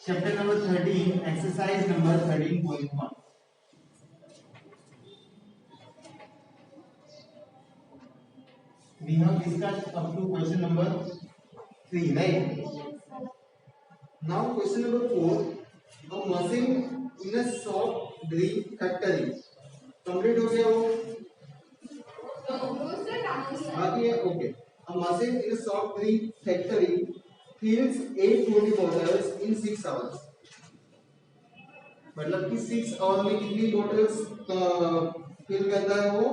Chapter number 13, exercise number 13.1. We have discussed up to question number 3, right? Now question number 4. A machine in a soft drink factory. Complete हो गया वो? बाकी है okay. A machine in a soft drink factory fills 840 bottles in 6 hours. मतलब कि 6 our में कितनी bottles fill करता है वो?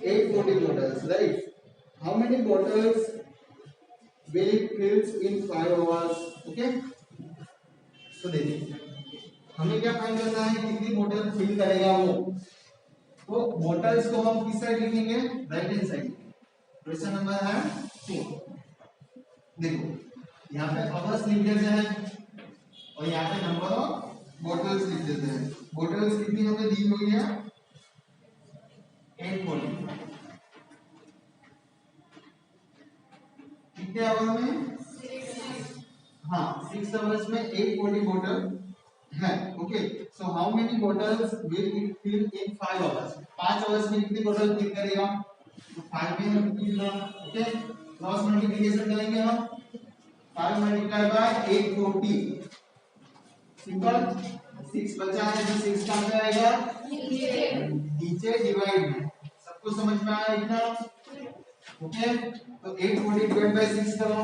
840 bottles, right? How many bottles will it fills in 5 hours? Okay, तो देखिए हमें क्या फाइंड करना है, कितनी बोतल फिल करेगा वो. तो बोतल्स को हम किस साइड लिखेंगे? Right hand side. Question number है 4. देखो यहाँ पे आवर्स लिख देते हैं और यहाँ पे नंबर ऑफ बोतल्स लिख देते हैं. बोतल्स कितनी हमें दी हुई है? 840. कितने आवर में? हाँ, 6 आवर्स में 840 बोतल है. Okay, so how many bottles will it fill in 5 hours? 5 hours में कितनी बोतल फिल करेगा? तो 5 में मल्टीप्लाई. ओके, क्रॉस मल्टीप्लिकेशन करेंगे हम. 5 मल्टीप्लाई बाय 840. सिंपल. 6 बचा है तो 6 कहां पे आएगा? नीचे डिवाइड में. सबको समझ में आया इतना? ओके, तो 840 डिवाइड बाय 6 करो.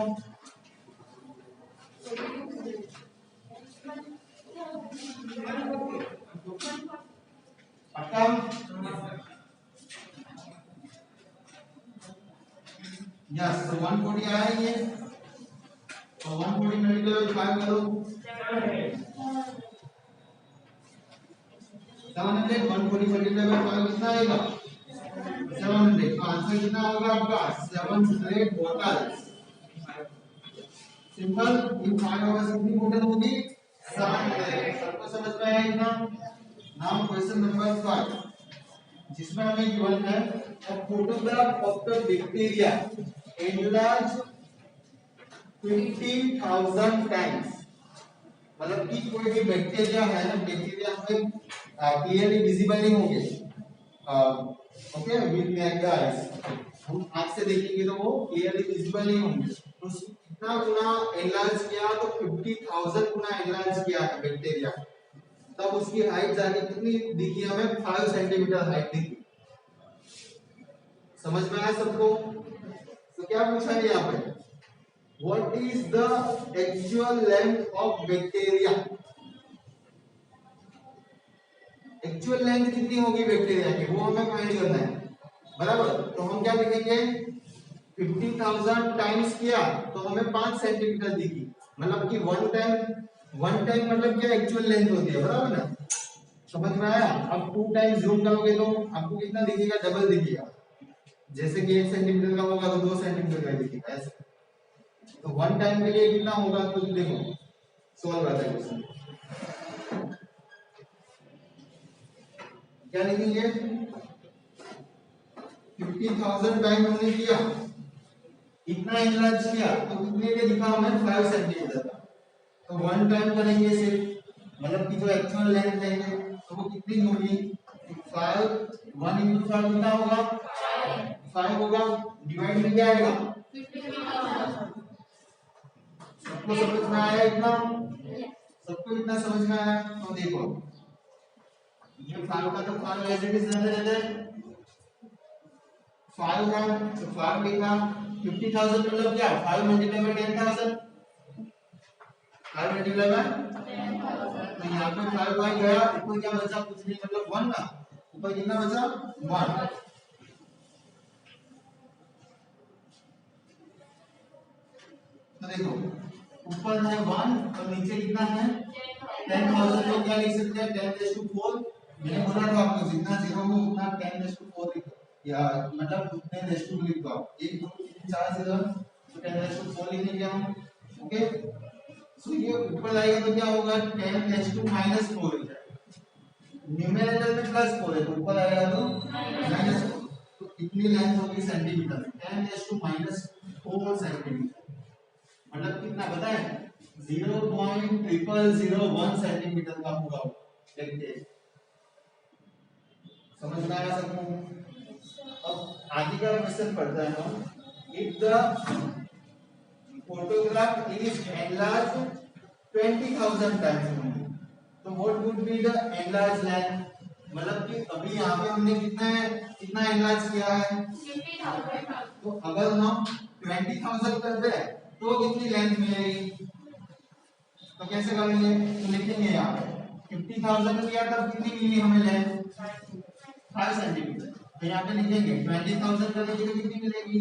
पक्का? यस, तो 140 आया ये. तो 140 मल्टीप्लाई बाय 5 करो. 700. 140 मल्टीप्लाई बाय 5 कितना आएगा? 700. तो आंसर कितना होगा आपका? 700 बोतल्स. सिंपल. इन 5 आवर्स कितनी बोतल होगी? 700. सबको समझ में आया इतना? नाउ क्वेश्चन नंबर 5, जिसमें हमें गिवन है a photograph of the bacteria enlarged 50,000 times. मतलब कि कोई भी बैक्टीरिया है ना, बैक्टीरिया हमें क्लियरली विजिबल नहीं होंगे. ओके, विद नेक्ड आईज हम आंख से देखेंगे तो वो क्लियरली विजिबल नहीं होंगे. तो कितना गुना एनलार्ज किया? तो 50,000 गुना एनलार्ज किया है बैक्टीरिया. तब उसकी हाइट जाके कितनी दिखी हमें? 5 सेंटीमीटर हाइट दिखी. समझ में आया सबको? तो क्या पूछा है यहाँ पे? What is the actual length of bacteria? Actual length कितनी होगी बैक्टीरिया की, वो हमें फाइंड करना है. बराबर. तो हम क्या लिखेंगे? 50,000 टाइम्स किया तो हमें 5 सेंटीमीटर दिखी. मतलब कि वन टाइम मतलब क्या एक्चुअल लेंथ होती है. बराबर ना? समझ में आया? अब 2 टाइम्स जूम करोगे तो आपको कितना दिखेगा? डबल दिखेगा. जैसे कि 1 सेंटीमीटर का होगा तो 2 सेंटीमीटर का दिखेगा. ऐसे. तो 1 टाइम के लिए कितना होगा? तो देखो सॉल्व करते हैं क्वेश्चन. क्या लिखेंगे? 50,000 टाइम हमने किया, इतना एनलार्ज किया तो कितने के दिखा हमें? 5 सेंटीमीटर का. तो 1 टाइम करेंगे सिर्फ, मतलब कि जो एक्चुअल लेंथ लेंगे तो वो कितनी होगी? 5. 1 into 5 कितना होगा? 5 होगा. डिवाइड में क्या आएगा? 50,000. सबको समझ में आया इतना? सबको इतना समझ में आया? तो देखो ये 5 का तो 5 ऐसे भी रहते हैं. 5 है तो 5 लिखा. 50,000 मतलब क्या? 5 मल्टीप्लाई बाय 10,000. 5 multiply by 10,000. तो यहाँ पे 5 बाय गया, ऊपर क्या बचा? कुछ नहीं, मतलब 1 ना. ऊपर कितना बचा? 1. तो देखो ऊपर है 1 और नीचे कितना है? 10,000. तो क्या लिख सकते हैं? 10⁴. मैंने बोला था आपको जितना जीरो हो उतना 10⁴ लिखो, या मतलब उतने रेशो लिख दो. 1 2 3 4 से 10 तो 10⁴ लिखेंगे हम. ओके, सो ये ऊपर आएगा तो क्या होगा? 10⁻⁻4 हो जाएगा. न्यूमरेटर में +4 है तो ऊपर आएगा तो -4. तो कितनी लेंथ होगी सेंटीमीटर में? 10⁻⁴ सेंटीमीटर. मतलब कितना पता है? 0.0001 सेंटीमीटर का होगा। देखिए समझ में आया सबको? अब आगे का क्वेश्चन पढ़ते हैं हम। If the photograph is enlarged 20,000 times, तो what would be the enlarged length? मतलब कि अभी यहाँ पे हमने कितना एनलार्ज किया है 50,000। तो अगर हम 20,000 कर दे तो कितनी लेंथ मिलेगी? तो कैसे करेंगे? तो लिखेंगे यहाँ पे 50,000 किया तब कितनी मिली हमें लेंथ 5 सेंटीमीटर। तो यहाँ पे लिखेंगे 20,000 करेंगे तो कितनी मिलेगी?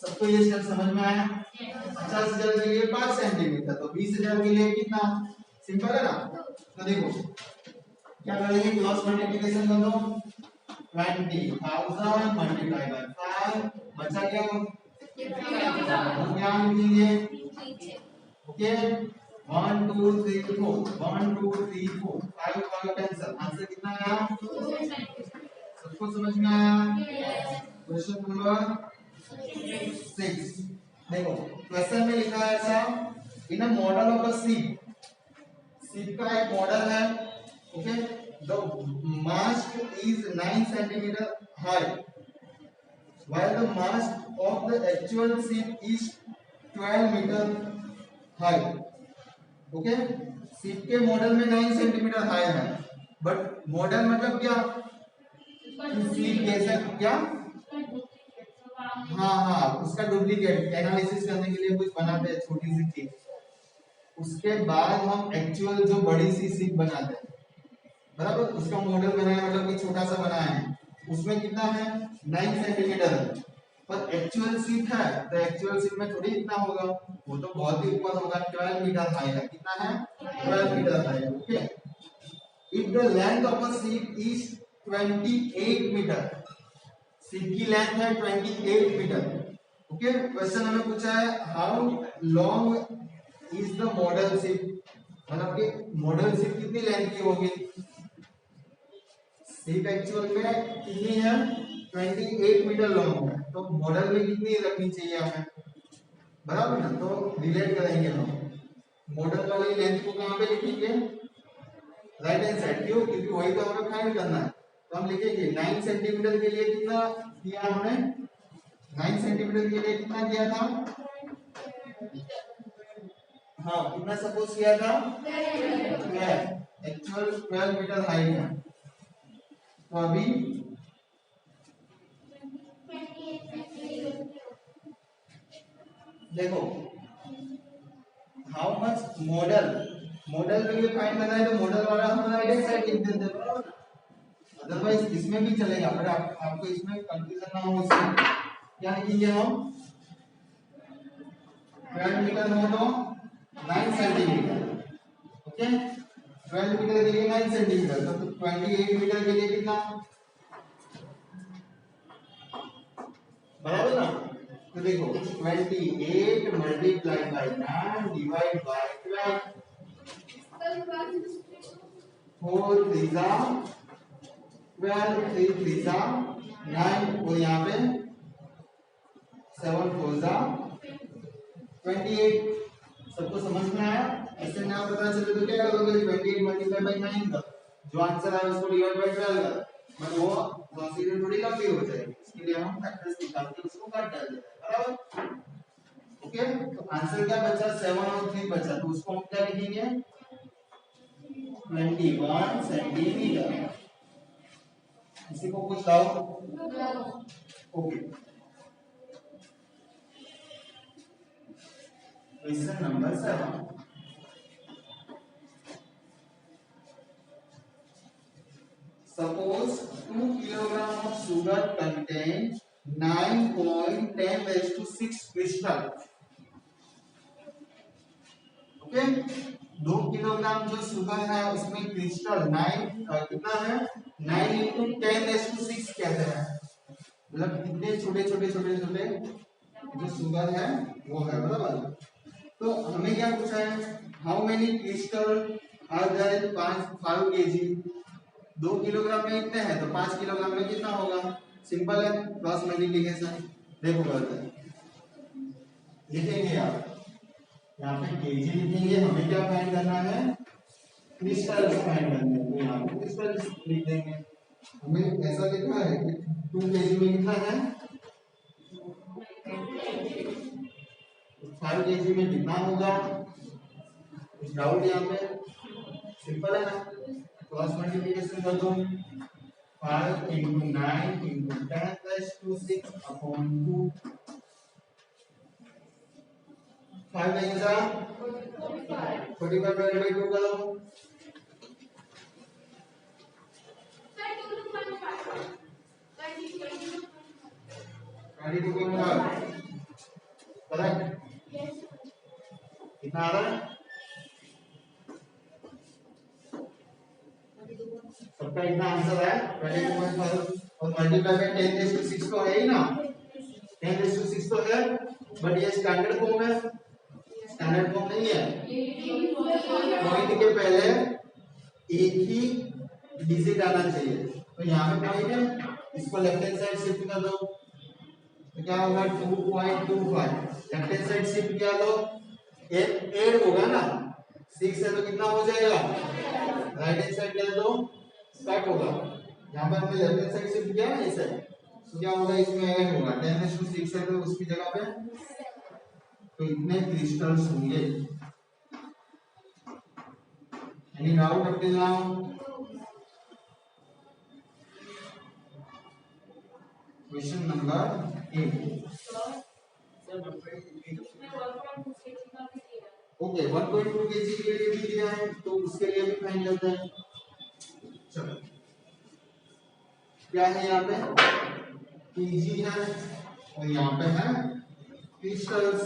सबको ये स्टेप समझ में आया? 50,000 के लिए 5 सेंटीमीटर, तो 20,000 के लिए कितना? सिंपल है ना? तो देखो क्या करेंगे, क्रॉस मल्टीप्लिकेशन कर दो। 20,000 मल्टीप्लाई बाय 5 बचा क्या? क्या लिखेंगे? ओके 1 2 3 4 1 2 3 4 5 5 कैंसिल, आंसर कितना आया? सबको समझ में आया? क्वेश्चन नंबर 6 देखो, क्वेश्चन में लिखा है ऐसा, in a model of a ship का एक मॉडल है। Okay the mast is 9 centimetre high while the mast of the actual ship is 12 metre high. Okay ship के मॉडल में 9 सेंटीमीटर हाई है, बट मॉडल मतलब क्या? शिप जैसा क्या? हाँ उसका डुप्लीकेट एनालिसिस करने के लिए कुछ बनाते हैं छोटी सी चीज, उसके बाद हम एक्चुअल जो बड़ी सी शिप बनाते हैं, बराबर उसका मॉडल बनाया मतलब कि छोटा सा बनाया है, उसमें कितना है 9 सेंटीमीटर है, पर एक्चुअल शिप है तो एक्चुअल शिप में थोड़ी इतना होगा, वो तो बहुत ही ऊपर होगा, 12 मीटर हाई है। कितना है? 12 मीटर हाई है। Okay if the length of a ship is 28 metre, ship की लेंथ है 28 मीटर। ओके क्वेश्चन हमें पूछा है how long is the model ship, मतलब कि मॉडल शिप कितनी लेंथ की होगी? शिप एक्चुअल में कितनी है? 28 मीटर लॉन्ग है, तो मॉडल में कितनी रखनी चाहिए हमें? बराबर ना? तो रिलेट करेंगे हम, मॉडल वाली लेंथ को कहां पे लिखेंगे? Right hand side. क्यों? क्योंकि वही तो हमें फाइंड करना है। तो हम लिखेंगे 9 सेंटीमीटर के लिए कितना दिया हमने? 9 सेंटीमीटर के लिए कितना दिया था? हाँ कितना सपोज किया था? 12। एक्चुअल 12 मीटर हाइट है, तो अभी देखो हाउ मच मॉडल के लिए फाइंड करना है, तो मॉडल वाला हम राइट हैंड साइड लिख देते हैं, अदरवाइज इसमें भी चलेगा, पर आपको इसमें कंफ्यूजन ना हो इसमें क्या लिखेंगे हम? 12 मीटर हो तो 9 सेंटीमीटर। ओके 12 मीटर के लिए 9 सेंटीमीटर, तो 28 मीटर के लिए कितना? बराबर ना? तो देखो 28 मल्टीप्लाई बाय 9 डिवाइड बाय 12, 4 3 जा 12 3 3 जा 9, और यहाँ पे 7 4 जा 28। सबको समझ में आया? ऐसे ना पता चले तो क्या करोगे? 28 मल्टीप्लाई बाय 9 का जो आंसर आया उसको डिवाइड बाय 12 कर, मतलब वो प्रोसीजर थोड़ी लंबी हो जाएगी, इसके लिए हम फैक्टर्स निकाल के उसको काट डाल देते हैं। बराबर? ओके तो आंसर क्या बचा? 7 और 3 बचा, तो उसको हम क्या लिखेंगे? 21 सेंटीमीटर। किसी को कुछ doubt? Okay question number 7, suppose 2 kilogram of sugar contain 9.10⁻6 crystal। Okay 2 kilogram जो शुगर है उसमें क्रिस्टल 9 कितना है? 9 into 10⁻6 कहते हैं, मतलब कितने छोटे छोटे छोटे छोटे जो शुगर है वो है। बराबर? तो हमें क्या पूछा है? How many crystal are there in 5 kg? 2 kilogram में इतने हैं, तो 5 किलोग्राम में कितना होगा? सिंपल है, क्रॉस मल्टीप्लिकेशन। देखो करते हैं, लिखेंगे आप यहाँ पे केजी लिखेंगे, हमें क्या फाइंड करना है, क्रिस्टल्स फाइंड करने हैं, तो यहाँ पे क्रिस्टल्स लिख देंगे। हमें ऐसा लिखा है कि 2 केजी में कितना है, 5 केजी में कितना होगा, कुछ डाउट यहाँ पे, सिंपल है ना, क्रॉस मल्टीप्लिकेशन कर दो, 5 into 9 into 10 plus 2 6 upon 2, 5 9 जा 45 divided by 2 करो, करेक्ट, कितना आ रहा है, सबका इतना आंसर है 22.5 और मल्टीप्लाई बाय 10⁶ तो है ही ना, 10⁶ तो है, बट ये स्टैंडर्ड फॉर्म है, स्टैंडर्ड फॉर्म नहीं है, पॉइंट के पहले एक ही डिजिट आना चाहिए, तो यहाँ पे पॉइंट है, इसको लेफ्ट हैंड साइड शिफ्ट कर दो, तो क्या होगा 2.25, लेफ्ट हैंड साइड शिफ्ट किया तो 8 होगा ना, 6 है तो कितना हो जाएगा, राइट हैंड साइड ले दो, स्टार्ट होगा, यहाँ पर हमने लेफ्ट हैंड साइड शिफ्ट किया ना ऐसे, तो क्या होगा, इसमें ऐड होगा 10⁶ है तो उसकी जगह पे, तो इतने क्रिस्टल्स होंगे। Any doubt up till now? Question number 8। Okay 1.2 KG के लिए भी दिया है, तो उसके लिए भी फाइंड करते हैं। चलो क्या है, यहाँ पे केजी है और यहाँ पे है क्रिस्टल्स,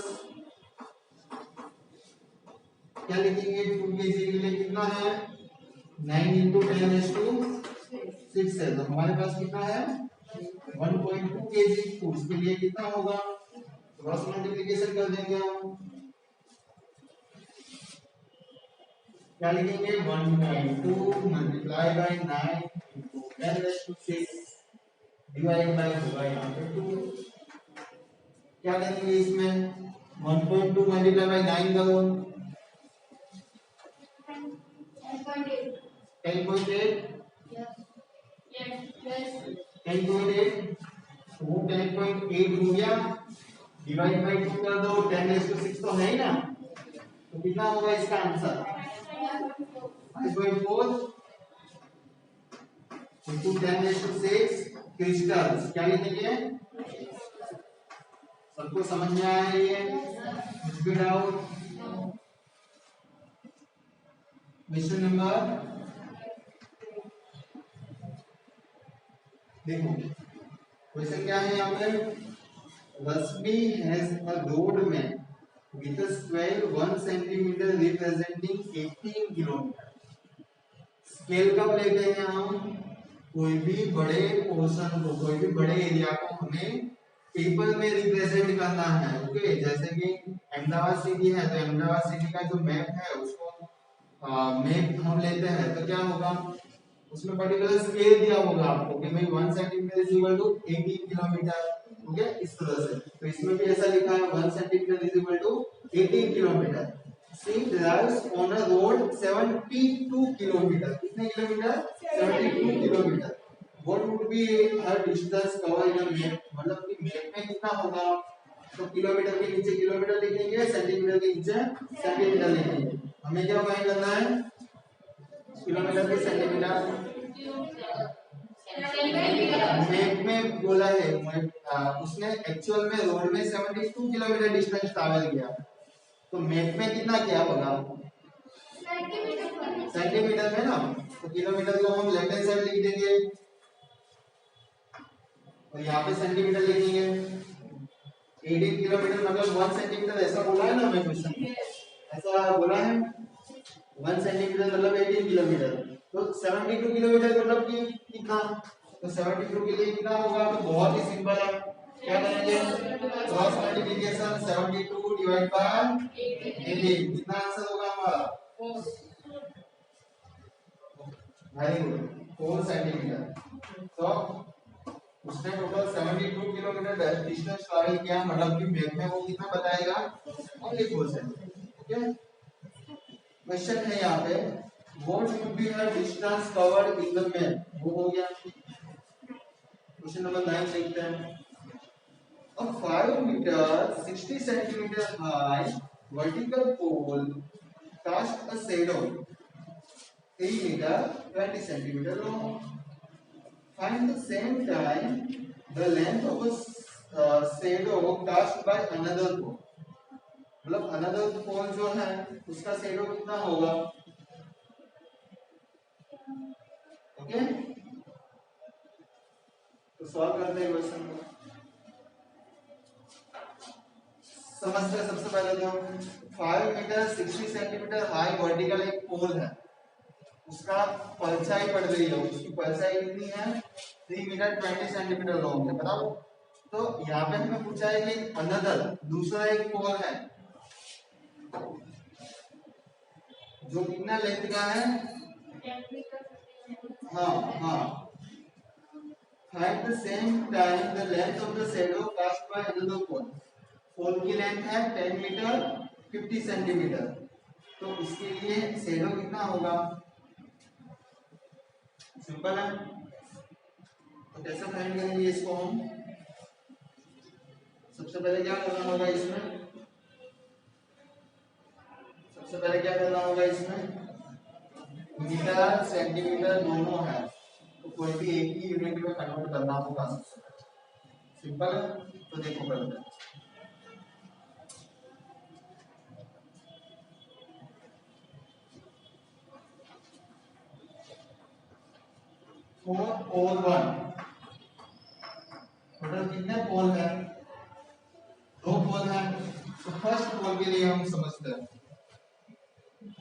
क्या लिखेंगे, 2 केजी के लिए कितना है, 9 into 10⁶ है, तो हमारे पास कितना है 1.2 केजी, तो उसके लिए कितना होगा, क्रॉस मल्टीप्लिकेशन कर देंगे हम, क्या लिखेंगे 1.2 multiply by 9 into 10⁶ divide by होगा यहाँ पे 2, क्या करेंगे इसमें 1.2 मल्टीप्लाई बाय 9 करो 10.8, 10.8, वो 10.8 हो गया, डिवाइड बाय 2 कर दो, 10⁶ तो है ही ना, तो कितना होगा इसका आंसर 5.4 into 10⁶ क्रिस्टल्स, क्या लिखेंगे, सबको समझ में आया ये, कुछ भी डाउट? क्वेश्चन नंबर, देखो क्वेश्चन क्या है यहाँ पे, Rashmi has a road map with a square 1 centimeter representing 18 kilometre. Scale कब लेते हैं हम, कोई भी बड़े पोर्शन को, कोई भी बड़े एरिया को हमें पेपर में रिप्रेजेंट करना है, ओके, जैसे कि अहमदाबाद सिटी है, तो अहमदाबाद सिटी का जो मैप है उसको मैप हम लेते हैं, तो क्या होगा, उसमें पर्टिकुलर स्केल दिया होगा आपको कि भाई 1 centimetre is equal to 18 kilometre, okay, इस तरह से, तो इसमें भी ऐसा लिखा है 1 centimetre is equal to 18 kilometre. She drives on a road 72 kilometre, कितने kilometre, 72 kilometre. What would be her distance covered in a map, मतलब कि मैप में कितना होगा, तो किलोमीटर के नीचे किलोमीटर लिखेंगे, सेंटीमीटर के नीचे सेंटीमीटर लिखेंगे, हमें क्या फाइंड करना है, किलोमीटर के सेंटीमीटर, मैप में बोला है, उसने एक्चुअल में रोड में 72 किलोमीटर डिस्टेंस ट्रैवल किया, तो मैप में कितना किया होगा, सेंटीमीटर में ना, तो किलोमीटर को हम लेफ्ट हैंड साइड लिख देंगे और यहाँ पे सेंटीमीटर लिखेंगे, 18 किलोमीटर मतलब 1 सेंटीमीटर, ऐसा बोला है ना हमें क्वेश्चन में, ऐसा बोला है 1 सेंटीमीटर मतलब 18 किलोमीटर, तो 72 किलोमीटर मतलब कि कितना, तो 72 के लिए कितना होगा, तो बहुत ही सिंपल है, क्या करेंगे क्रॉस मल्टीप्लिकेशन, 72 डिवाइड बाय 18, कितना आंसर होगा हमारा, वेरी गुड 4 सेंटीमीटर। तो उसने टोटल 72 किलोमीटर डिस्टेंस ट्रैवल किया, मतलब कि मैप में वो कितना बताएगा, ओनली 4 सेंटीमीटर, ठीक है। क्वेश्चन है यहाँ पे, what would be the distance covered in the man, वो हो गया। क्वेश्चन नंबर 9 देखते हैं। A 5 meter 60 centimeter high vertical pole cast a shadow 3 meter 20 centimeter long. Find the same time the length of a shadow cast by another pole. मतलब another pole जो है उसका shadow कितना होगा? ओके, तो solve करते हैं क्वेश्चन को। समझते हैं सबसे पहले तो 5 मीटर 60 सेंटीमीटर हाई वर्टिकल एक पोल है, उसका परछाई पड़ रही है, उसकी परछाई कितनी है 3 मीटर 20 सेंटीमीटर लॉन्ग है, बताओ। तो यहाँ पे हमें पूछा है कि अनदर दूसरा एक पोल है जो कितना लेंथ का है, हाँ हाँ। Find the same time the length of the shadow cast by another pole. Pole की लेंथ है 10 मीटर 50 सेंटीमीटर, तो इसके लिए शैडो कितना होगा? सिंपल है, तो कैसे फाइंड करेंगे इसको हम? सबसे पहले क्या करना होगा इसमें, सबसे पहले क्या करना होगा इसमें, मीटर सेंटीमीटर दोनों है तो कोई भी एक ही यूनिट में कन्वर्ट करना होगा। सिंपल है, तो देखो करते हैं। 4 और 1 टोटल कितने पोल है? 2 पोल है। तो फर्स्ट पोल के लिए हम समझते हैं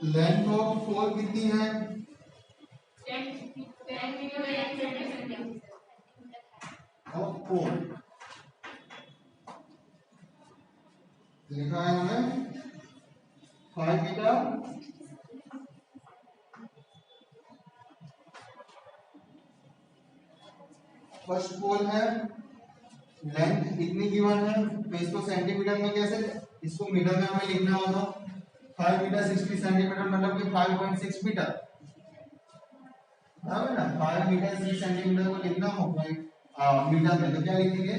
लेंथ ऑफ पोल कितनी है? 10 ऑफ पोल लिखा है हमें 5 मीटर फर्स्ट पोल है, लेंथ इतनी गिवन है, तो इसको सेंटीमीटर में कैसे, इसको मीटर में हमें लिखना होगा। 5 मीटर 60 सेंटीमीटर मतलब कि 5.6 मीटर, बराबर ना। 5 मीटर 60 सेंटीमीटर को लिखना होगा मीटर में, तो क्या लिखेंगे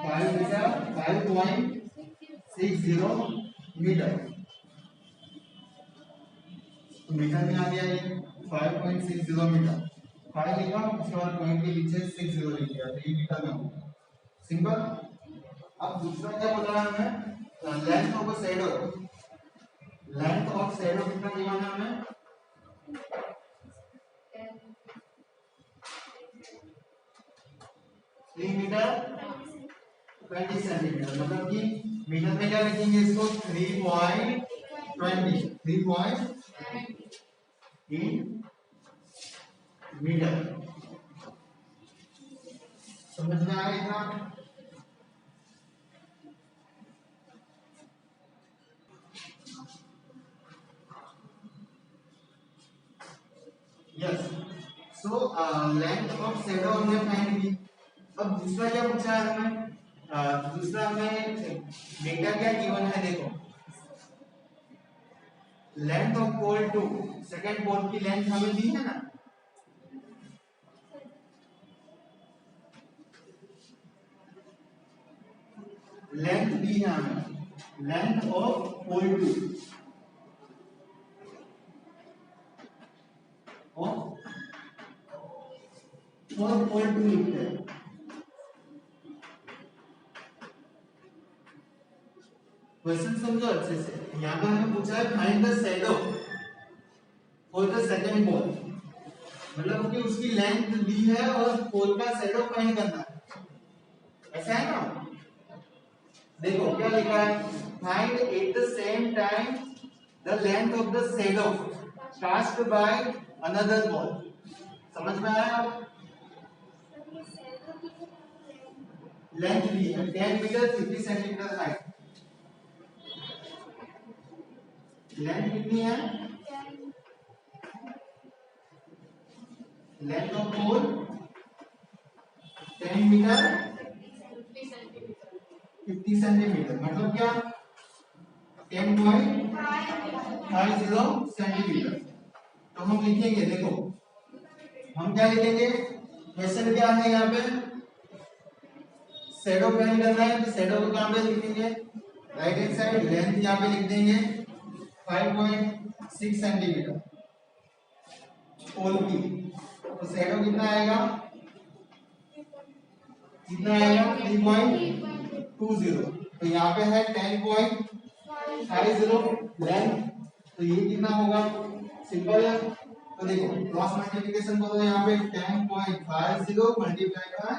5 मीटर 5.60 मीटर, तो मीटर में आ गया ये 5.60 मीटर। 5 लिखा, उसके बाद पॉइंट के नीचे 60 लिख दिया, तो ये मीटर में होगा। सिंपल। अब दूसरा क्या बोल रहा है हमें, length of a shadow, length of shadow कितना गिवन है हमें? 3 मीटर 20 सेंटीमीटर, मतलब कि मीटर में क्या लिखेंगे इसको 3.20 मीटर। समझ में आ गया? Yes. So length of shadow हमने फाइंड की। अब दूसरा क्या पूछा है हमें, दूसरा हमें डेटा क्या गिवन है, देखो लेंथ ऑफ पोल 2, सेकंड पोल की लेंथ हमें दी है ना, लेंथ दी है हमें, लेंथ ऑफ पोल 2 और पोल 2 लिखते हैं। क्वेश्चन समझो अच्छे से, यहाँ पे हमें पूछा है find the shadow for the second pole, मतलब कि उसकी लेंथ दी है और पोल का शैडो फाइंड करना है, ऐसा है ना। देखो क्या लिखा है, find at the same time the length of the shadow cast by another pole. समझ में आया? आप लेंथ दी है 10 मीटर 50 सेंटीमीटर हाइट, लेंथ कितनी है, length of pole 10 metre 50 centimetre, मतलब क्या 10.20 50 सेंटीमीटर। तो हम लिखेंगे, देखो हम क्या लिखेंगे, क्वेश्चन क्या है यहाँ पे, शैडो फाइंड करना है, तो शैडो को कहाँ पे लिखेंगे, राइट हैंड साइड, लेंथ यहाँ पे लिख देंगे 5.6 सेंटीमीटर पोल की। तो शैडो कितना आएगा, कितना आएगा 3.20। तो यहाँ पे है 10.50 लेंथ, तो ये कितना होगा, सिंपल है। तो देखो क्रॉस मल्टीप्लिकेशन करो, यहाँ पे 10.50 multiply by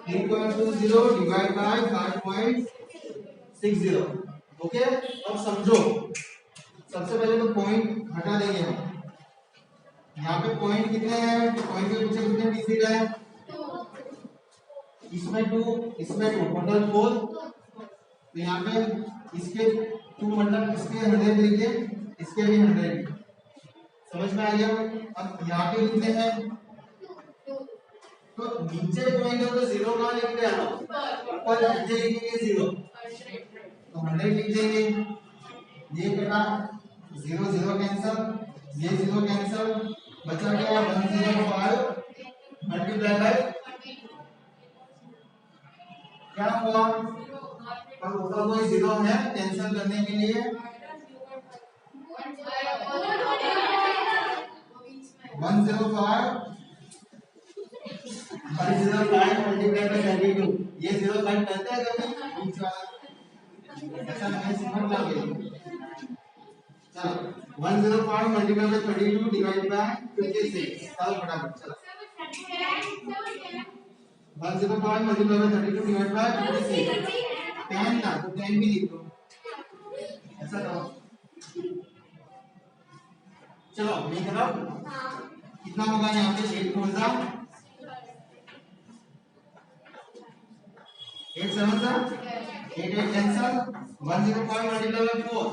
3.20 divide by 5.60। Okay, अब समझो, सबसे पहले तो पॉइंट हटा देंगे हम। यहाँ पे पॉइंट कितने हैं, पॉइंट के पीछे कितने डिजिट है, इसमें 2, इसमें 2, टोटल 4। तो यहाँ पे इसके 2 मतलब इसके 100 लिखिए, इसके भी 100। समझ में आ गया। अब यहाँ पे कितने हैं, तो नीचे पॉइंट है तो 0 कहाँ लिखते हैं, ऊपर नीचे लिखेंगे 0, तो 100 लिख देंगे। ये कटा 0 0 कैंसिल, ये 0 कैंसिल, बचा क्या 105 मल्टीप्लाई बाय क्या हुआ, पर ऊपर कोई 0 है कैंसिल करने के लिए 105 मल्टीप्लाई बाय 32। ये 0 कट करते हैं कभी बीच वाला, ऐसा नहीं सिंपल लगे। चलो 105 मल्टीप्लाई बाय 32 डिवाइड बाय 56, चलो फटाफट चलो 105 मल्टीप्लाई बाय 32 डिवाइड बाय 56, 10 था तो 10 भी लिख दो, ऐसा करो। चलो मैं करो, कितना होगा यहाँ पे 8 4 जा 8 7 जा 8 8 cancel, 105 multiply by 4,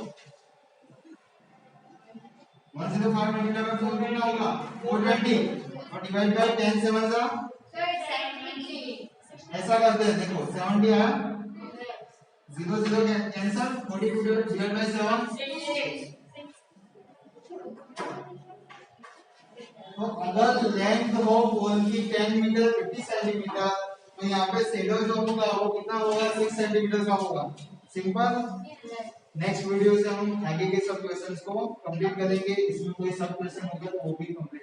105 multiply by 4 कितना होगा 420, और डिवाइड बाय 10 7 जा, ऐसा करते हैं, देखो 70 आया, 0 0 कैंसिल, 42 डिवाइड बाय 7। तो अगर लेंथ हो पोल की 10 मीटर 50 सेंटीमीटर, तो यहाँ पे शैडो जो होगा वो कितना होगा 6 सेंटीमीटर का होगा। सिंपल। नेक्स्ट वीडियो से हम आगे के सब क्वेश्चंस को कंप्लीट करेंगे, इसमें कोई सब क्वेश्चन होगा तो वो भी कंप्लीट